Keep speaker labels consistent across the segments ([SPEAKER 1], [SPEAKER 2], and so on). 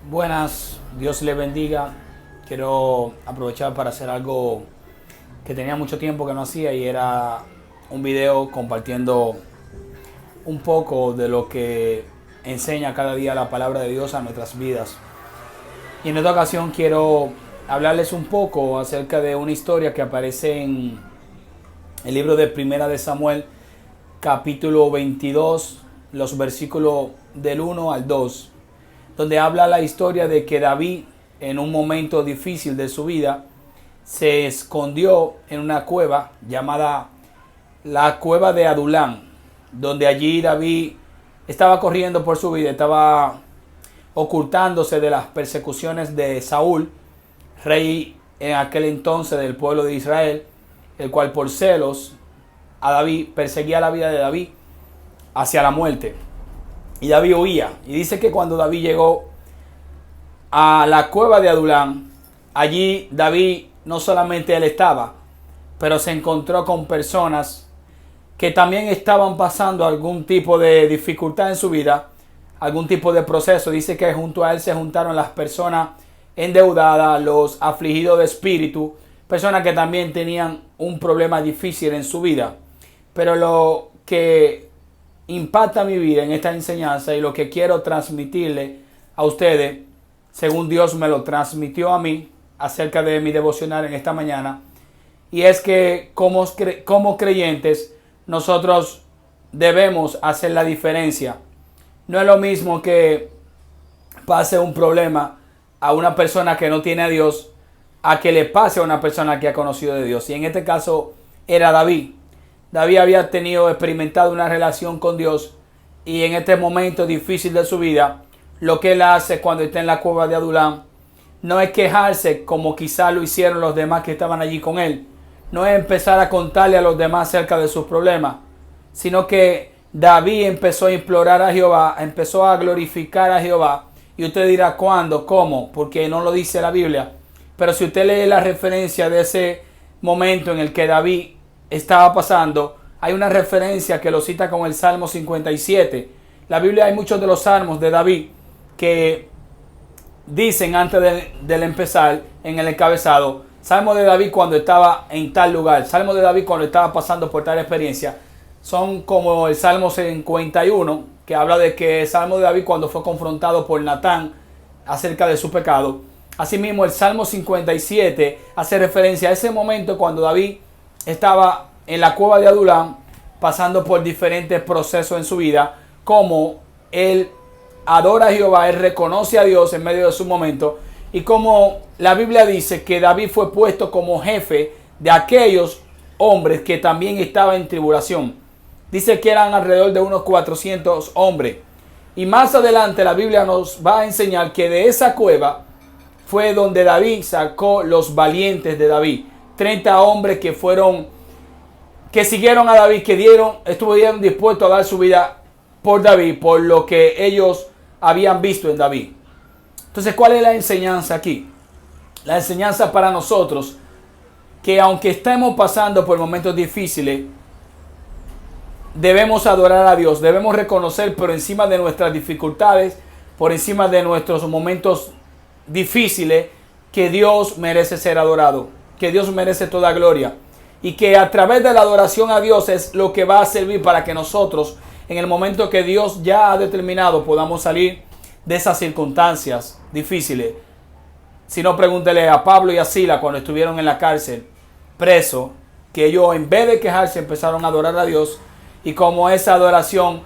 [SPEAKER 1] Buenas, Dios le bendiga. Quiero aprovechar para hacer algo que tenía mucho tiempo que no hacía y era un video compartiendo un poco de lo que enseña cada día la palabra de Dios a nuestras vidas. Y en esta ocasión quiero hablarles un poco acerca de una historia que aparece en el libro de Primera de Samuel, capítulo 22, los versículos del 1 al 2. Donde habla la historia de que David, en un momento difícil de su vida, se escondió en una cueva llamada la cueva de Adulán, donde allí David estaba corriendo por su vida, estaba ocultándose de las persecuciones de Saúl, rey en aquel entonces del pueblo de Israel, el cual por celos a David perseguía la vida de David hacia la muerte. Y David huía. Y dice que cuando David llegó a la cueva de Adulán, allí David no solamente él estaba, pero se encontró con personas que también estaban pasando algún tipo de dificultad en su vida, algún tipo de proceso. Dice que junto a él se juntaron las personas endeudadas, los afligidos de espíritu, personas que también tenían un problema difícil en su vida. Pero lo que impacta mi vida en esta enseñanza y lo que quiero transmitirle a ustedes, según Dios me lo transmitió a mí acerca de mi devocional en esta mañana, y es que como creyentes nosotros debemos hacer la diferencia. No es lo mismo que pase un problema a una persona que no tiene a Dios a que le pase a una persona que ha conocido de Dios. Y en este caso era David. David había experimentado una relación con Dios, y en este momento difícil de su vida, lo que él hace cuando está en la cueva de Adulán no es quejarse como quizá lo hicieron los demás que estaban allí con él. No es empezar a contarle a los demás acerca de sus problemas, sino que David empezó a implorar a Jehová, empezó a glorificar a Jehová. Y usted dirá, ¿cuándo? ¿Cómo? Porque no lo dice la Biblia. Pero si usted lee la referencia de ese momento en el que David estaba pasando, hay una referencia que lo cita con el Salmo 57. La Biblia, hay muchos de los salmos de David que dicen antes de empezar en el encabezado: Salmo de David cuando estaba en tal lugar, Salmo de David cuando estaba pasando por tal experiencia. Son como el Salmo 51, que habla de que el Salmo de David cuando fue confrontado por Natán acerca de su pecado. Asimismo, el Salmo 57 hace referencia a ese momento cuando David estaba en la cueva de Adulán, pasando por diferentes procesos en su vida, como él adora a Jehová, él reconoce a Dios en medio de su momento, y como la Biblia dice que David fue puesto como jefe de aquellos hombres que también estaban en tribulación. Dice que eran alrededor de unos 400 hombres. Y más adelante la Biblia nos va a enseñar que de esa cueva fue donde David sacó los valientes de David. 30 hombres que siguieron a David, que estuvieron dispuestos a dar su vida por David, por lo que ellos habían visto en David. Entonces, ¿cuál es la enseñanza aquí? La enseñanza para nosotros, que aunque estemos pasando por momentos difíciles, debemos adorar a Dios, debemos reconocer por encima de nuestras dificultades, por encima de nuestros momentos difíciles, que Dios merece ser adorado, que Dios merece toda gloria, y que a través de la adoración a Dios es lo que va a servir para que nosotros, en el momento que Dios ya ha determinado, podamos salir de esas circunstancias difíciles. Si no, pregúntele a Pablo y a Sila cuando estuvieron en la cárcel, presos, que ellos en vez de quejarse empezaron a adorar a Dios, y como esa adoración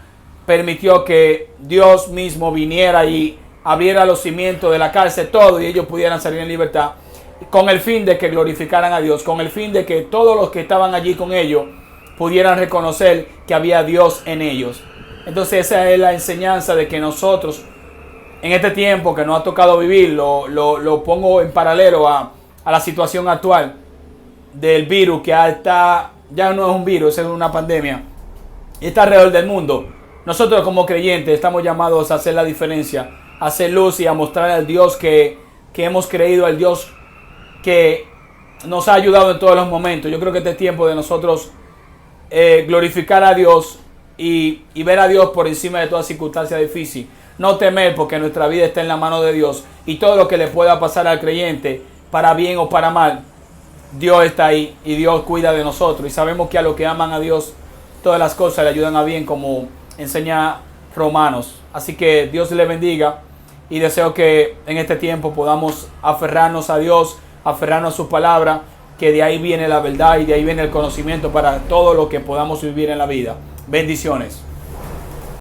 [SPEAKER 1] permitió que Dios mismo viniera y abriera los cimientos de la cárcel, todo, y ellos pudieran salir en libertad, con el fin de que glorificaran a Dios, con el fin de que todos los que estaban allí con ellos pudieran reconocer que había Dios en ellos. Entonces esa es la enseñanza de que nosotros, en este tiempo que nos ha tocado vivir, lo pongo en paralelo a la situación actual del virus, que ya no es un virus, es una pandemia, y está alrededor del mundo. Nosotros como creyentes estamos llamados a hacer la diferencia, a hacer luz y a mostrar al Dios que hemos creído, al Dios que nos ha ayudado en todos los momentos. Yo creo que este es tiempo de nosotros glorificar a Dios y ver a Dios por encima de toda circunstancia difícil. no temer, porque nuestra vida está en la mano de Dios. Y todo lo que le pueda pasar al creyente, para bien o para mal, Dios está ahí y Dios cuida de nosotros. Y sabemos que a los que aman a Dios, todas las cosas le ayudan a bien, como enseña Romanos. Así que Dios le bendiga y deseo que en este tiempo podamos aferrarnos a Dios, aferrarnos a su palabra, que de ahí viene la verdad y de ahí viene el conocimiento para todo lo que podamos vivir en la vida. Bendiciones.